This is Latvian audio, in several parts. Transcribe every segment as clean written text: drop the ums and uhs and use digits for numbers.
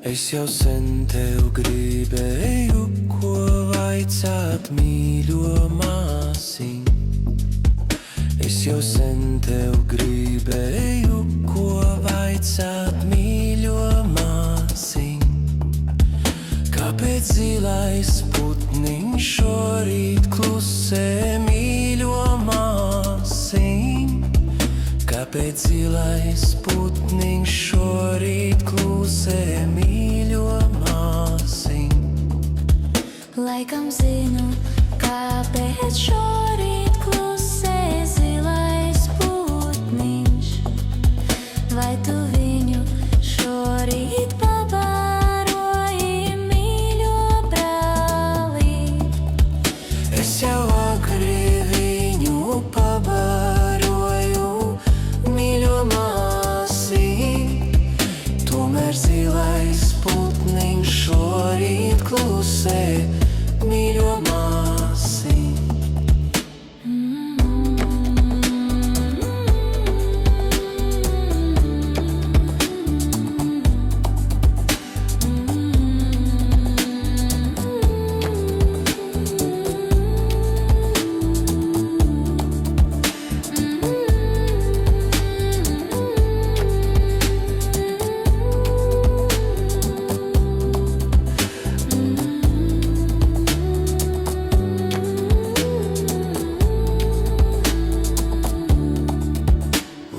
Es jau sen tev gribēju, ko vaicāt, mīļo māsiņ. Es jau sen tev gribēju, ko vaicāt, mīļo māsiņ. Kāpēc zilais putniņš šorīt klusē, mīļo māsiņ? Kāpēc zilais putniņš šorīt klusē, mīļo māsiņ? Laikam zinu, kāpēc šorīt klusē zilais putniņš. Vai tu viņu šorīt pabaroji, mīļo brāli? Es jau agri viņu pabaroju, mīļo māsiņ. Tomēr zilais putniņš šorīt klusē, mīļo māsiņ.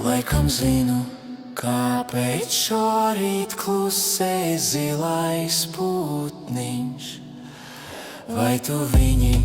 Laikam zinu, kāpēc šorīt klusē zilais putniņš. Vai tu viņu